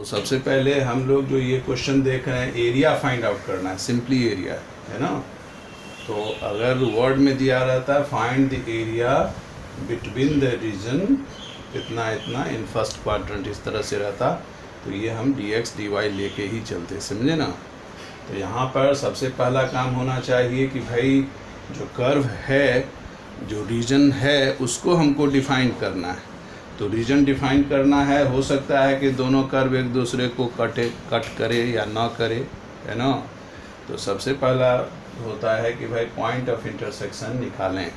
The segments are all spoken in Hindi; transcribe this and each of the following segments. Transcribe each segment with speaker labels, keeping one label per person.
Speaker 1: तो सबसे पहले हम लोग जो ये क्वेश्चन देख रहे हैं, एरिया फाइंड आउट करना है, सिंपली एरिया, है ना। तो अगर वर्ड में दिया रहता है find the area between the region इतना इतना इन फर्स्ट क्वाड्रेंट, इस तरह से रहता, तो ये हम dx dy लेके ही चलते, समझे ना। तो यहाँ पर सबसे पहला काम होना चाहिए कि भाई जो कर्व है, जो रीजन है, उसको हमको डिफाइन करना है। तो रीजन डिफाइन करना है, हो सकता है कि दोनों कर्व एक दूसरे को कट करे या ना करे, है ना। तो सबसे पहला होता है कि भाई पॉइंट ऑफ इंटरसेक्शन निकालें,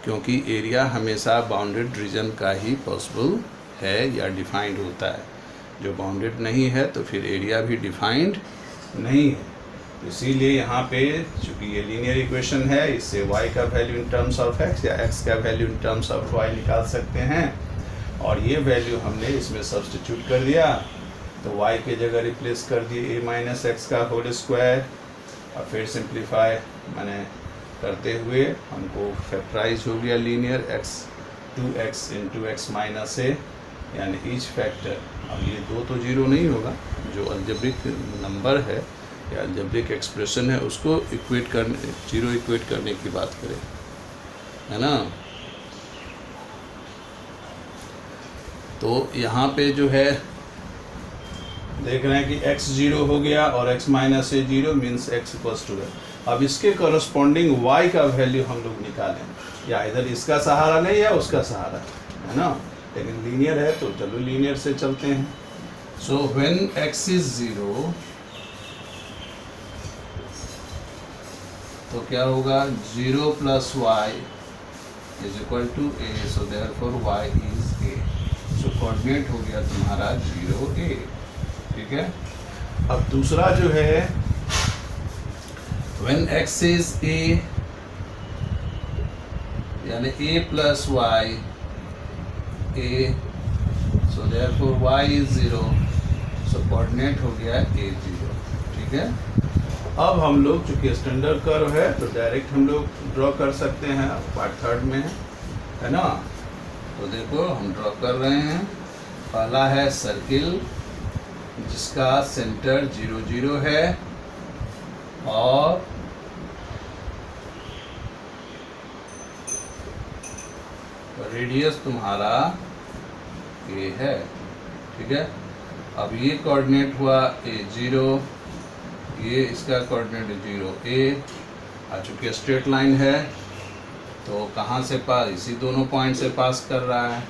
Speaker 1: क्योंकि एरिया हमेशा बाउंडेड रीजन का ही पॉसिबल है या डिफाइंड होता है। जो बाउंडेड नहीं है तो फिर एरिया भी डिफाइंड नहीं है। इसीलिए यहाँ पे चूँकि ये लीनियर इक्वेशन है, इससे y का value in terms of x या x का value in terms of y निकाल सकते हैं, और ये वैल्यू हमने इसमें सब्स्टिट्यूट कर दिया। तो y के जगह रिप्लेस कर दिए a माइनस एक्स का होल स्क्वायर, और फिर सिंप्लीफाई मैंने करते हुए हमको फैक्टराइज हो गया linear x 2x into X minus A, यानी ईच फैक्टर। अब ये दो तो जीरो नहीं होगा, जो अलजेब्रिक नंबर है या अलजेब्रिक एक्सप्रेशन है उसको इक्वेट करने, जीरो इक्वेट करने की बात करें, है ना। तो यहाँ पे जो है देख रहे हैं कि x जीरो हो गया और x minus A zero means x equals to है। अब इसके करस्पॉन्डिंग y का वैल्यू हम लोग निकालें, या इधर इसका सहारा नहीं या उसका सहारा, है ना। लेकिन लीनियर है तो चलो लीनियर से चलते हैं। So when x is zero तो क्या होगा, 0 plus Y is equal to A, so therefore y is a। So coordinate हो गया तुम्हारा 0 a, ठीक है। अब दूसरा जो है व्हेन x इज a यानी a plus Y a, so therefore y is 0, so coordinate हो गया a 0, ठीक है। अब हम लोग चूँकि स्टैंडर्ड कर्व है तो डायरेक्ट हम लोग ड्रॉ कर सकते हैं, पार्ट थर्ड में है ना। तो देखो हम ड्रॉ कर रहे हैं। पहला है सर्किल जिसका सेंटर 0 0 है और रेडियस तुम्हारा a है, ठीक है। अब ये कोऑर्डिनेट हुआ a 0, ये इसका कोऑर्डिनेट 0 a। चूँकि स्ट्रेट लाइन है तो कहाँ से पास, इसी दोनों पॉइंट से पास कर रहा है,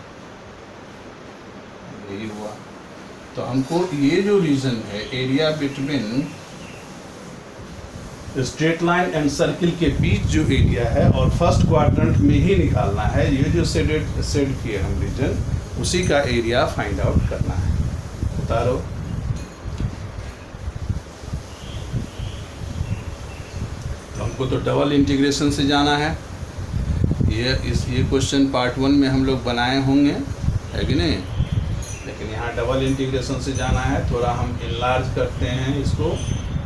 Speaker 1: यही हुआ। तो हमको ये जो रीजन है area between straight line and circle के बीच जो एरिया है और फर्स्ट क्वाड्रेंट में ही निकालना है। ये जो सेड किए हम रीजन, उसी का एरिया फाइंड आउट करना है। उतारो। हमको तो डबल इंटीग्रेशन से जाना है। ये क्वेश्चन पार्ट 1 में हम लोग बनाए होंगे, है कि नहीं, लेकिन यहाँ डबल इंटीग्रेशन से जाना है। थोड़ा हम इनलार्ज करते हैं इसको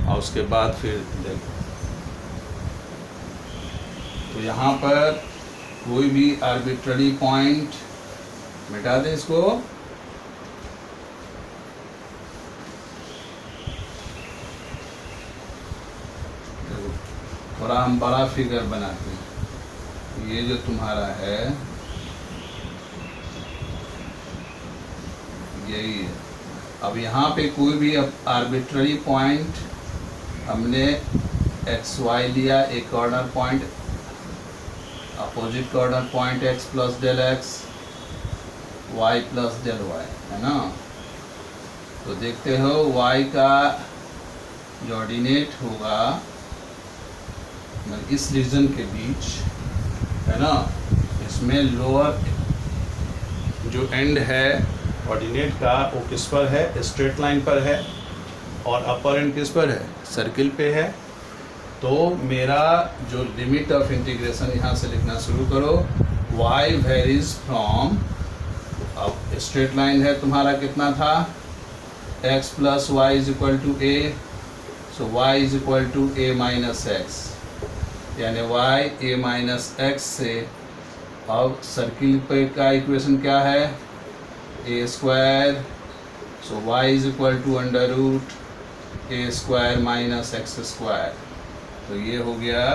Speaker 1: और उसके बाद फिर देखो। तो यहाँ पर कोई भी आर्बिट्ररी पॉइंट मिटा दें इसको, थोड़ा हम बड़ा फिगर बनाते हैं। ये जो तुम्हारा है यही है। अब यहाँ पे कोई भी आर्बिट्ररी पॉइंट हमने एक्स वाई लिया, एक corner point, opposite corner point x plus del X, y plus del Y, है ना। तो देखते हो y का जो ऑर्डिनेट होगा इस रीजन के बीच, है ना, इसमें लोअर जो एंड है ऑर्डिनेट का वो किस पर है, स्ट्रेट लाइन पर है, और अपर एंड किस पर है, सर्किल पे है। तो मेरा जो लिमिट ऑफ इंटीग्रेशन यहाँ से लिखना शुरू करो, y वेरीज फ्रॉम, अब स्ट्रेट लाइन है तुम्हारा कितना था, x plus Y is equal to a, so y is equal to a minus X, यानी y a माइनस एक्स से। अब सर्किल पे का इक्वेशन क्या है, a square so y is equal to under root A square minus X square. तो ये हो गया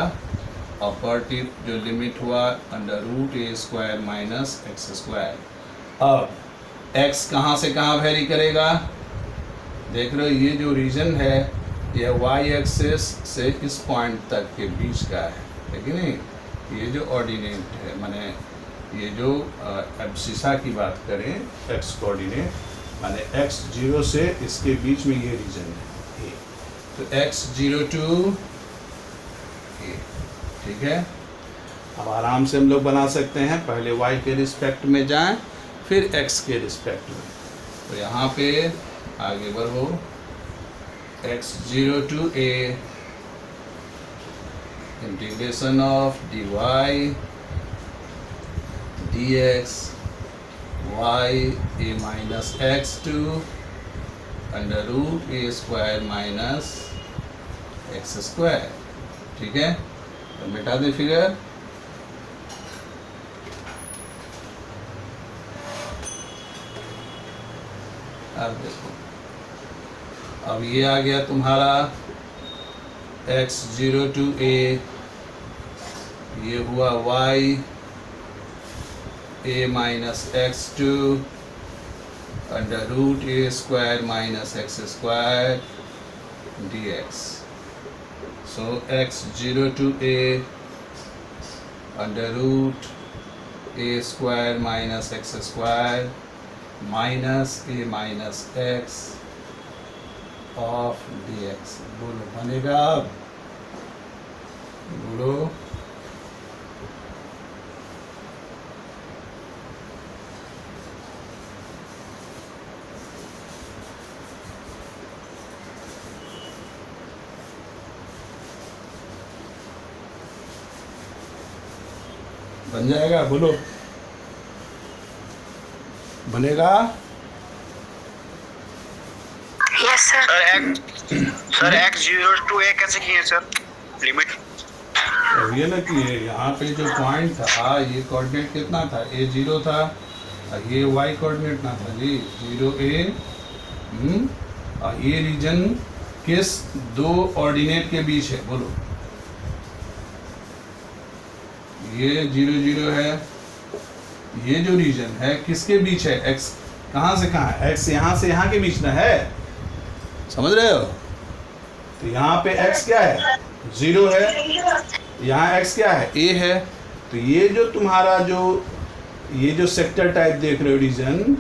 Speaker 1: अपर टिप जो लिमिट हुआ under root A square minus X square. अब x कहाँ से कहाँ वेरी करेगा, देख रहे हो ये जो रीजन है ये y एक्सिस से इस पॉइंट तक के बीच का है कि नहीं। ये जो ऑर्डिनेट है माने ये जो एब्सिसा की बात करें x कोऑर्डिनेट माने x 0 से इसके बीच में ये रीजन है A। तो x 0 to A, ठीक है। अब आराम से हम लोग बना सकते हैं, पहले y के रिस्पेक्ट में जाएं फिर x के रिस्पेक्ट में। तो यहाँ पे आगे बढ़ो, x 0 to A integration of dy dx y a minus X to under root A square minus X square, ठीक है। तो मिटा दे फिगर। अब देखो अब ये आ गया तुम्हारा x 0 to A, ये हुआ y a minus X to under root A square minus X square dx। So x 0 to A under root A square minus X square minus A minus X of dx। बोलो बनेगा, अब बोलो। बन जाएगा, बोलो बनेगा।
Speaker 2: Yes sir x 0 to A कैसे किए सर लिमिट?
Speaker 1: अब ये ना कि यहाँ पे जो पॉइंट था ये कोऑर्डिनेट कितना था, a 0 था और ये y कोऑर्डिनेट ना था जी 0A। और ये रीजन किस दो ऑर्डिनेट के बीच है, बोलो। ये 0 0 है, ये जो रीजन है किसके बीच है, x कहाँ से कहाँ है, x यहाँ से यहाँ के बीच ना है, समझ रहे हो। तो यहाँ पे x क्या है 0 है, यहाँ x क्या है a है। तो ये जो तुम्हारा ये जो सेक्टर टाइप देख रहे हो रीजन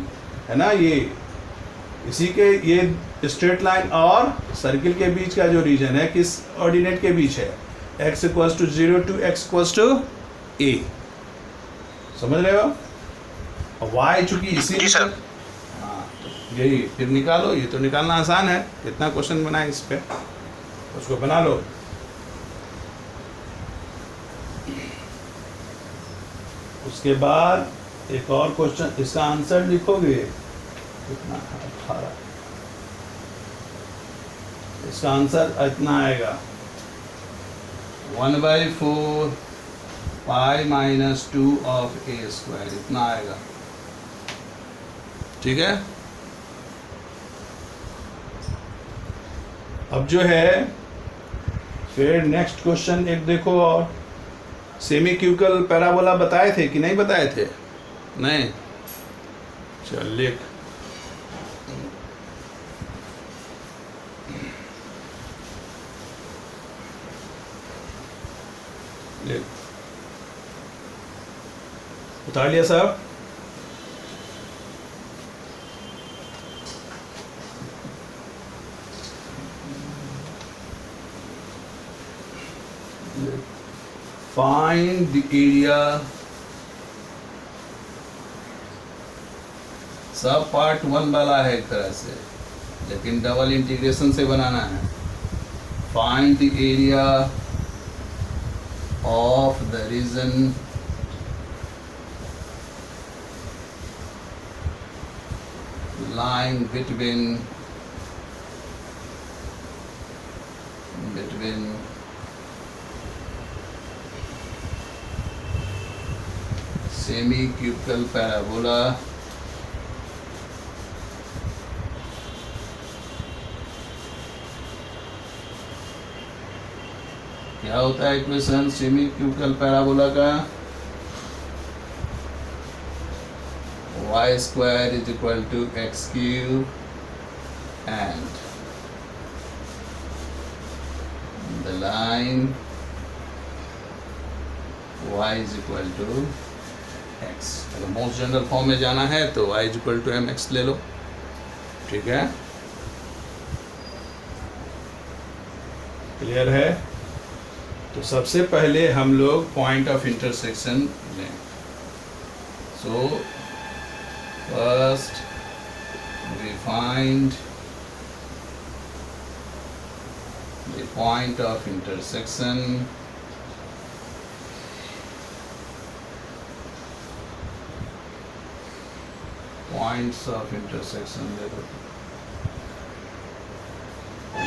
Speaker 1: है ना, ये इसी के ये स्ट्रेट लाइन और सर्किल के बीच का जो रीजन है किस ऑर्डिनेट के बीच है, x equals to 0 to x equals to a, समझ रहे हो। और y चूंकि इसी
Speaker 2: सर
Speaker 1: हाँ यही फिर निकालो, ये तो निकालना आसान है, कितना क्वेश्चन बनाए इस पे, उसको बना लो। उसके बाद एक और क्वेश्चन, इसका आंसर लिखोगे कितना है 18, इसका आंसर इतना आएगा 1/4 pi minus 2 of A square, इतना आएगा, ठीक है। अब जो है फिर नेक्स्ट क्वेश्चन एक देखो, और सेमी क्यूबिकल पैराबोला बताए थे कि नहीं बताए थे, नहीं, चल लिख। उतार लिया साहब। Find the area, सब पार्ट 1 वाला है एक तरह से, लेकिन डबल इंटीग्रेशन से बनाना है। Find the area of the region lying between semi-cubical parabola क्या होता है इक्वेशन सेमी क्यूबिकल पैराबोला का? y square is equal to x cube and the line y is equal to x। अगर मोस्ट जनरल फॉर्म में जाना है तो y is equal to mx ले लो, ठीक है? क्लियर है? तो सबसे पहले हम लोग पॉइंट ऑफ इंटरसेक्शन लें। So first we find the point of intersection points of intersection देखो,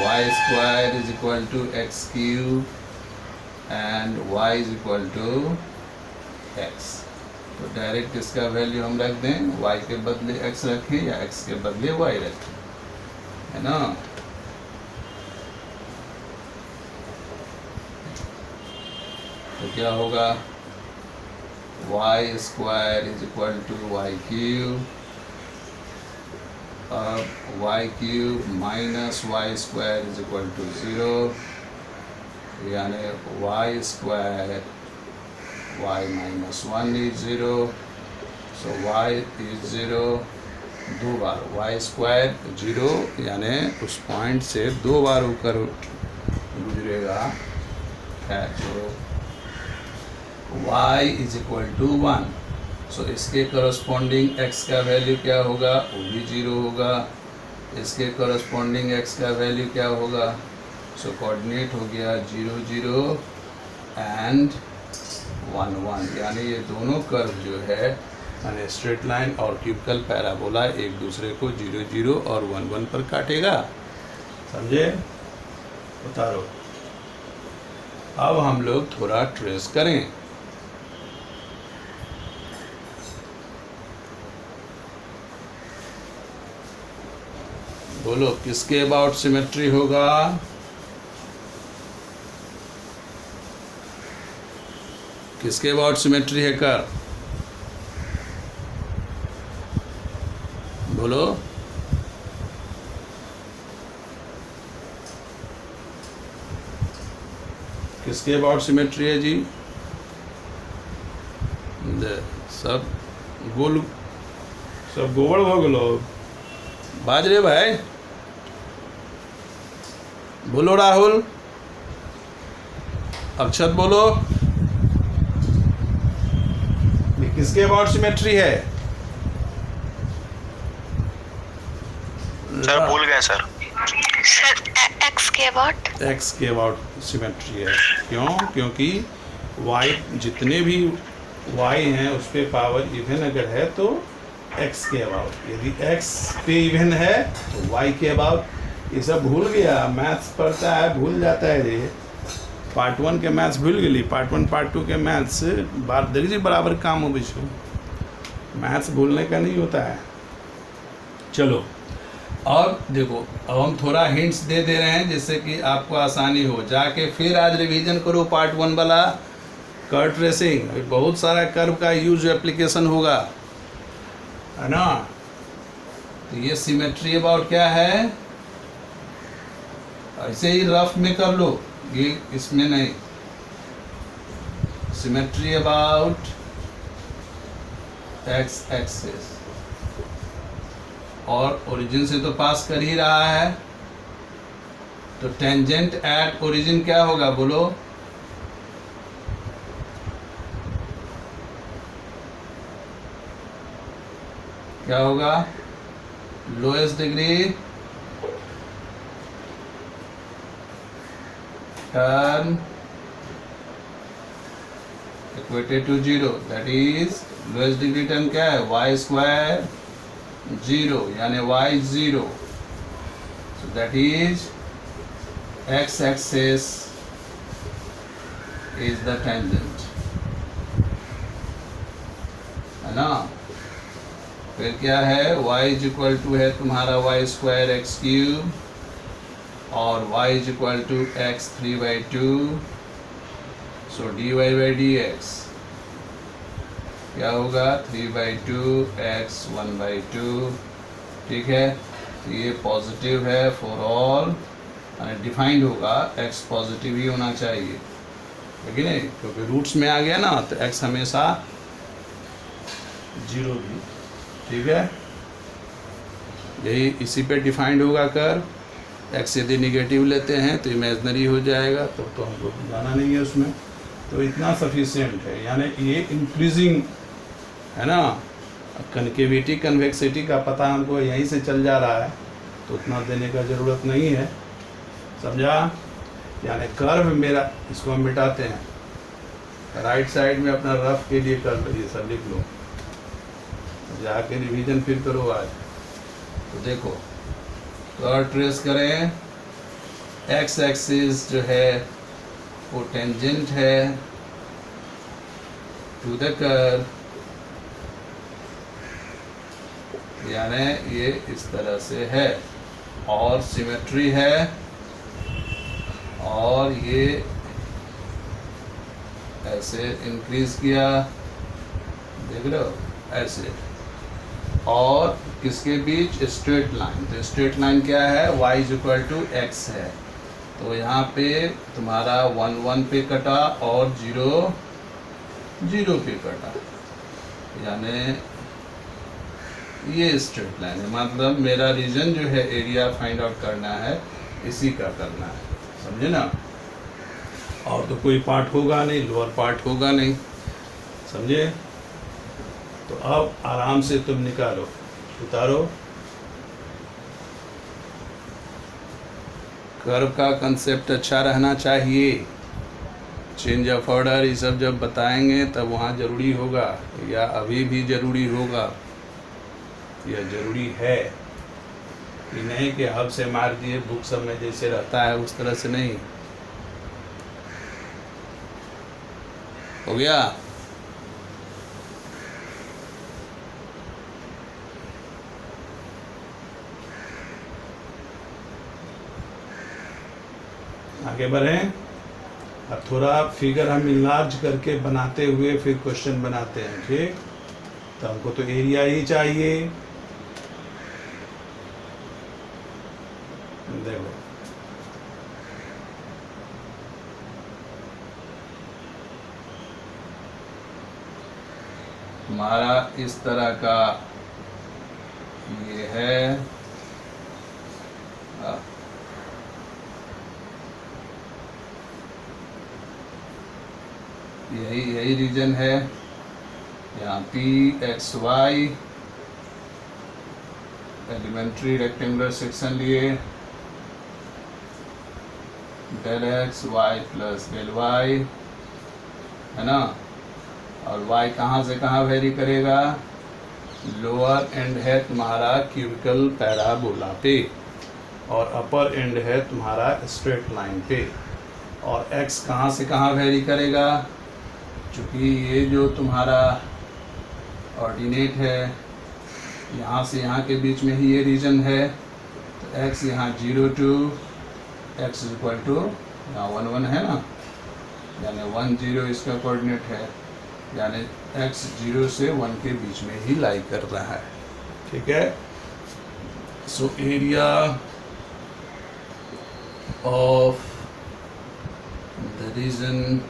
Speaker 1: y square is equal to x cube and y is equal to x। तो डायरेक्ट इसका वैल्यू हम रख दें, y के बदले x रखें या x के बदले y रखें, है ना? तो क्या होगा? y square is equal to y cube, अब y cube minus y square is equal to 0, यानी y square y minus 1 is 0, so y is 0। दो बार y स्क्वायर 0 यानी उस पॉइंट से दो बार होकर गुजरेगा, है जो y इज इक्वल टू 1। सो इसके करस्पॉन्डिंग x का वैल्यू क्या होगा? वो भी 0 होगा। इसके करस्पॉन्डिंग x का वैल्यू क्या होगा? सो कोऑर्डिनेट हो गया 0 0 एंड 1 1, यानी ये दोनों कर्व जो है यानी स्ट्रेट लाइन और क्यूबिकल पैराबोला एक दूसरे को 0 0 और 1 1 पर काटेगा। समझे? उतारो। अब हम लोग थोड़ा ट्रेस करें। बोलो किसके अबाउट सिमेट्री होगा? किसके अबाउट सिमेट्री है कर? बोलो। किसके अबाउट सिमेट्री है जी? सब गोल, सब गोबड़ हो गलो। बाज रे भाई, बोलो राहुल, अक्षत बोलो, किसके अबाउट सिमेट्री है?
Speaker 2: सर भूल गए सर।
Speaker 3: एक्स के अबाउट,
Speaker 1: एक्स के अबाउट सिमेट्री है। क्यों? क्योंकि वाई जितने भी वाई हैं उस पर पावर इवन अगर है तो एक्स के अबाउट, यदि एक्स पे इवन है तो वाई के अबाउट। ये सब भूल गया, मैथ्स पढ़ता है भूल जाता है। ये पार्ट 1 के मैथ्स भूल गई, पार्ट 1 पार्ट 2 के मैथ्स बार देखिए बराबर काम हो बिछो, मैथ्स भूलने का नहीं होता है। चलो और देखो, अब हम थोड़ा हिंट्स दे रहे हैं जिससे कि आपको आसानी हो। जाके फिर आज रिवीजन करो पार्ट 1 वाला कर्व ट्रेसिंग, बहुत सारा कर्व का यूज एप्लीकेशन होगा, है ना? तो ये सिमेट्री अबाउट क्या है? ऐसे ही रफ में कर लो, ये इसमें नहीं। सिमेट्री अबाउट एक्स एक्सिस, और ओरिजिन से तो पास कर ही रहा है, तो टेंजेंट एट ओरिजिन क्या होगा? बोलो। क्या होगा? Lowest degree term equated to 0, that is lowest degree term क्या है? y स्क्वायर 0, यानी y 0, so that is x axis is the tangent, है ना? फिर क्या है? y इज इक्वल टू है तुम्हारा y स्क्वायर x³ और y is equal to x3/2 so dy/dx क्या होगा 3/2 x 1/2, ठीक है। तो ये पॉजिटिव है फॉर ऑल, डिफाइंड होगा x पॉजिटिव ही होना चाहिए, है कि नहीं, क्योंकि रूट्स में आ गया ना तो x हमेशा 0 भी, ठीक है। यही इसी पे डिफाइंड होगा कर x यदि निगेटिव लेते हैं तो इमेजनरी हो जाएगा, तो हमको जाना नहीं है उसमें, तो इतना सफिशिएंट है। यानी ये इंक्रीजिंग है ना, कनकेविटी कन्वेक्सिटी का पता हमको यहीं से चल जा रहा है, तो उतना देने का ज़रूरत नहीं है, समझा। यानी कर्व मेरा, इसको हम मिटाते हैं, राइट साइड में अपना रफ के लिए कर लो, ये सब लिख लो, जाके रिवीजन फिर करो आज। तो देखो कर्व ट्रेस करें, एक्स एक्सिस जो है वो टेंजेंट है टू द कर्व, यानी ये इस तरह से है, और सिमेट्री है, और ये ऐसे इंक्रीज किया, देख लो ऐसे, और किसके बीच स्ट्रेट लाइन, तो स्ट्रेट लाइन क्या है y=x है, तो यहाँ पे तुम्हारा 1 1 पे कटा और 0 0 पे कटा, यानी ये स्ट्रेट लाइन है। मतलब मेरा रीजन जो है एरिया फाइंड आउट करना है, इसी का करना है, समझे ना। और तो कोई पार्ट होगा नहीं, लोअर पार्ट होगा नहीं, समझे। तो अब आराम से तुम निकालो, उतारो। कर्व का कंसेप्ट अच्छा रहना चाहिए, चेंज ऑफ ऑर्डर ये सब जब बताएंगे तब वहाँ ज़रूरी होगा, या अभी भी ज़रूरी होगा, या ज़रूरी है कि नहीं कि हब से मार दिए, बुक सब में जैसे रहता है उस तरह से नहीं। हो गया। आगे बढ़ें। अब थोड़ा फिगर हम इनलार्ज करके बनाते हुए फिर क्वेश्चन बनाते हैं, ठीक। तो हमको तो एरिया ही चाहिए, देखो हमारा इस तरह का ये है, यही रीजन है। यहाँ PXY एलिमेंट्री रेक्टेंगुलर सेक्शन लिए, del x y plus del y, है ना। और y कहाँ से कहाँ वेरी करेगा, लोअर एंड है तुम्हारा क्यूबिकल पैराबोला पे, और अपर एंड है तुम्हारा स्ट्रेट लाइन पे। और x कहाँ से कहाँ वेरी करेगा, चूँकि ये जो तुम्हारा ऑर्डिनेट है यहाँ से यहाँ के बीच में ही ये रीजन है, तो x यहाँ 0 to x इक्वल टू यहाँ 1 1 है ना, यानी 1 0 इसका कोऑर्डिनेट है, यानी x 0 से 1 के बीच में ही लाई कर रहा है, ठीक है। So area of the region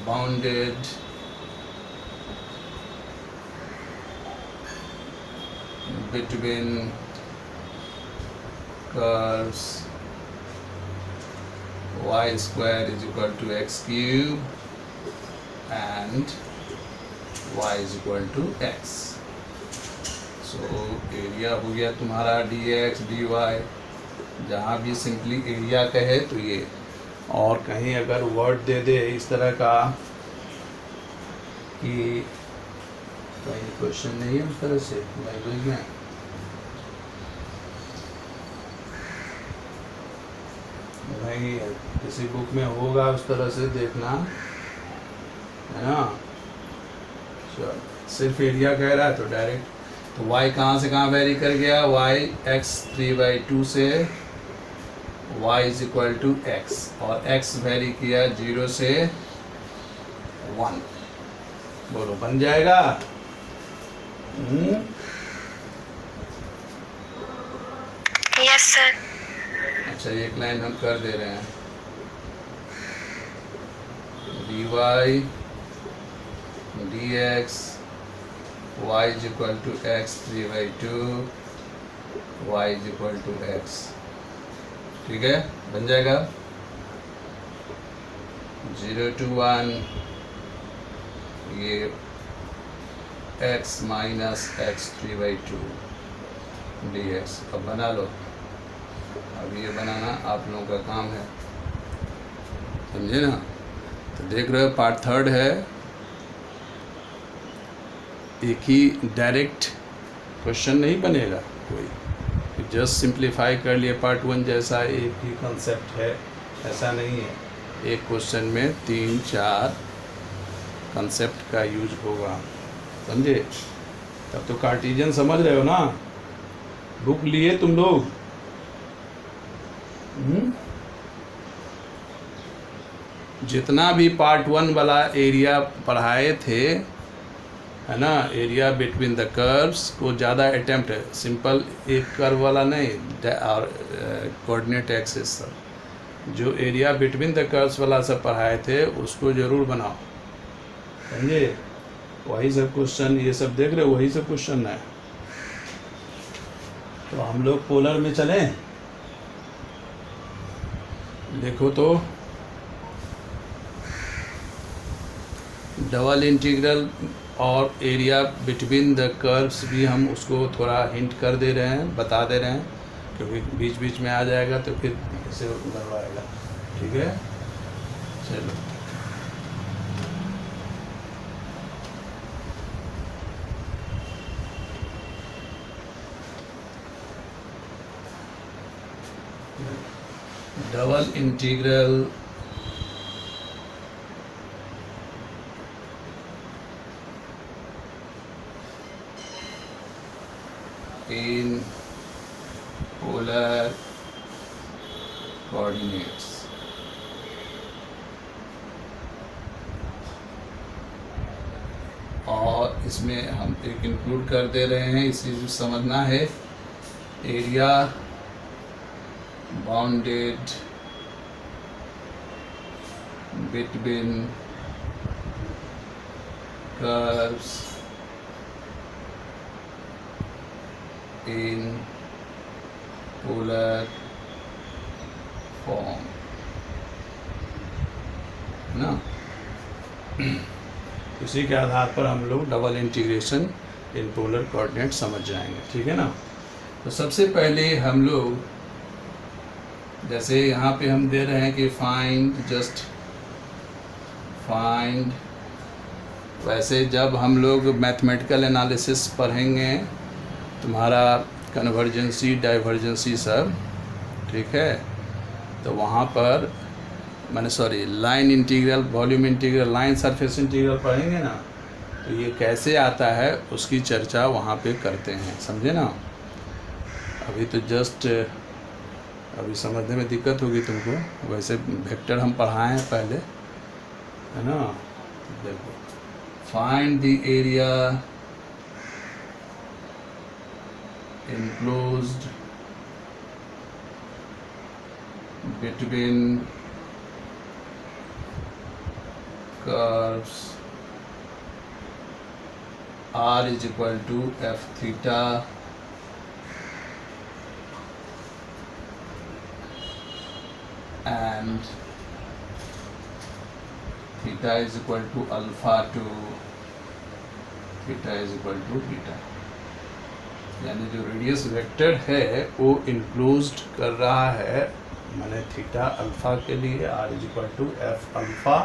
Speaker 1: bounded between curves y square is equal to x cube and y is equal to x. So area हो गया तुम्हारा dx dy, जहाँ भी सिंपली एरिया कहे तो ये, और कहीं अगर वर्ड दे दे इस तरह का कि कहीं क्वेश्चन नहीं है उस तरह से लाइब्रेरी में, नहीं है, किसी बुक में होगा उस तरह से देखना, है ना। चलो सिर्फ एरिया कह रहा है तो डायरेक्ट, तो y कहाँ से कहाँ वेरी कर गया, y x 3/2 से y is equal to x और x वेरी किया 0 से 1। बोलो बन जाएगा?
Speaker 3: Yes, sir.
Speaker 1: अच्छा एक लाइन हम कर दे रहे हैं, dy dx y is equal to x 3/2 y is equal to x। ठीक है, बन जाएगा 0 to 1 ये x माइनस x 3/2 dx। अब बना लो, अब ये बनाना आप लोगों का काम है, समझे ना? तो देख रहे हो पार्ट थर्ड है, एक ही डायरेक्ट क्वेश्चन नहीं बनेगा कोई, जस्ट सिंप्लीफाई कर लिए पार्ट 1 जैसा एक ही कंसेप्ट है, ऐसा नहीं है। एक क्वेश्चन में 3-4 कंसेप्ट का यूज होगा, समझे? तब तो कार्टेशियन समझ रहे हो ना? बुक लिए तुम लोग? जितना भी पार्ट 1 वाला एरिया पढ़ाए थे, है ना, एरिया बिटवीन द कर्व्स को ज़्यादा अटेम्प्ट है, सिंपल एक कर्व वाला नहीं और कोऑर्डिनेट एक्सिस सब जो एरिया बिटवीन द कर्व्स वाला सब पढ़ाए थे उसको ज़रूर बनाओ, समझे? वही सब क्वेश्चन, ये सब देख रहे हो, वही सब क्वेश्चन है। तो हम लोग पोलर में चलें। देखो तो डबल इंटीग्रल और एरिया बिटवीन द कर्व्स भी हम उसको थोड़ा हिंट कर दे रहे हैं, बता दे रहे हैं, क्योंकि बीच बीच में आ जाएगा तो फिर इसे करवाएगा। ठीक है, चलो double integral in polar coordinates। और इसमें हम एक इंक्लूड कर दे रहे हैं, इसे जो समझना है, area bounded between curves in polar form ना। इसी के आधार पर हम लोग double integration in polar coordinate समझ जाएंगे। ठीक है ना? तो सबसे पहले हम लोग जैसे यहाँ पे हम दे रहे हैं कि फाइंड, जस्ट फाइंड, वैसे जब हम लोग मैथमेटिकल एनालिसिस पढ़ेंगे तुम्हारा कन्वर्जेंसी, डाइवर्जेंसी सब, ठीक है, तो वहाँ पर line integral, volume integral, line surface integral पढ़ेंगे ना, तो ये कैसे आता है उसकी चर्चा वहाँ पे करते हैं, समझे ना? अभी तो जस्ट अभी समझने में दिक्कत होगी तुमको, वैसे वेक्टर हम पढ़ाए हैं पहले, है ना? देखो, find the area enclosed between curves r is equal to f theta and theta is equal to alpha to theta is equal to beta। यानी जो रेडियस वेक्टर है वो इंक्लोज्ड कर रहा है, माने थीटा अल्फा के लिए r is equal to F alpha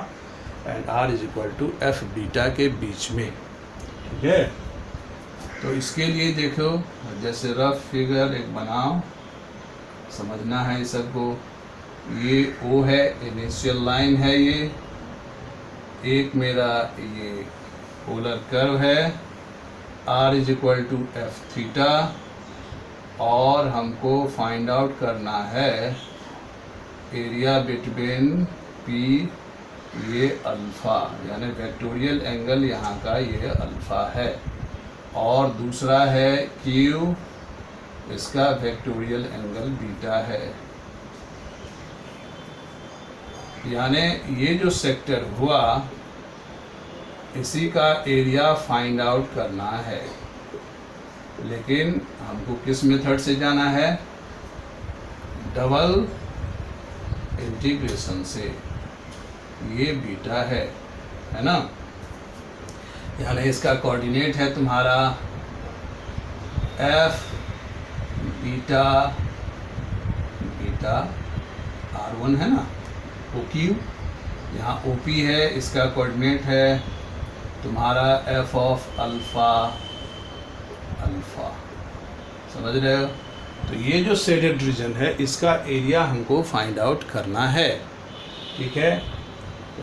Speaker 1: and r is equal to F beta के बीच में। ठीक है, तो इसके लिए देखो, जैसे रफ फिगर एक बनाओ, समझना है इस सबको। ये ओ है, इनिशियल लाइन है, ये एक मेरा ये पोलर कर्व है, r is equal to F theta, और हमको फाइंड आउट करना है एरिया बिटवीन पी, ये अल्फ़ा, यानी वेक्टोरियल एंगल यहाँ का ये अल्फ़ा है, और दूसरा है क्यू, इसका वेक्टोरियल एंगल बीटा है। यानी ये जो सेक्टर हुआ इसी का एरिया फाइंड आउट करना है, लेकिन हमको किस मेथड से जाना है? डबल इंटीग्रेशन से। ये बीटा है ना, यानी इसका कोऑर्डिनेट है तुम्हारा एफ बीटा बीटा r1 है ना, ओ क्यू, यहाँ ओ पी है, इसका कोऑर्डिनेट है तुम्हारा एफ ऑफ अल्फ़ा अल्फ़ा। समझ रहे हो? तो ये जो शेडेड रीजन है इसका एरिया हमको फाइंड आउट करना है। ठीक है,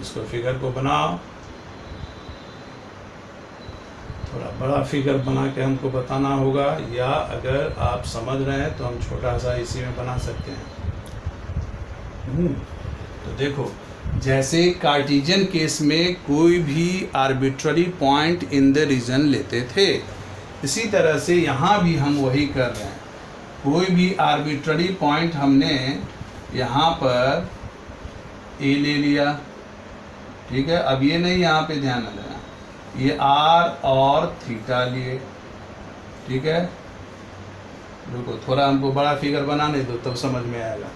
Speaker 1: इसको फिगर को बनाओ, थोड़ा बड़ा फिगर बना के हमको बताना होगा, या अगर आप समझ रहे हैं तो हम छोटा सा इसी में बना सकते हैं। तो देखो, जैसे कार्टेशियन केस में कोई भी arbitrary point in the region लेते थे, इसी तरह से यहाँ भी हम वही कर रहे हैं। कोई भी आर्बिट्ररी पॉइंट हमने यहाँ पर ए ले लिया, ठीक है। अब ये नहीं, यहाँ पे ध्यान देना, ये आर और थीटा लिए, ठीक है। रुको, थोड़ा हमको बड़ा फिगर बनाने दो तब समझ में आएगा।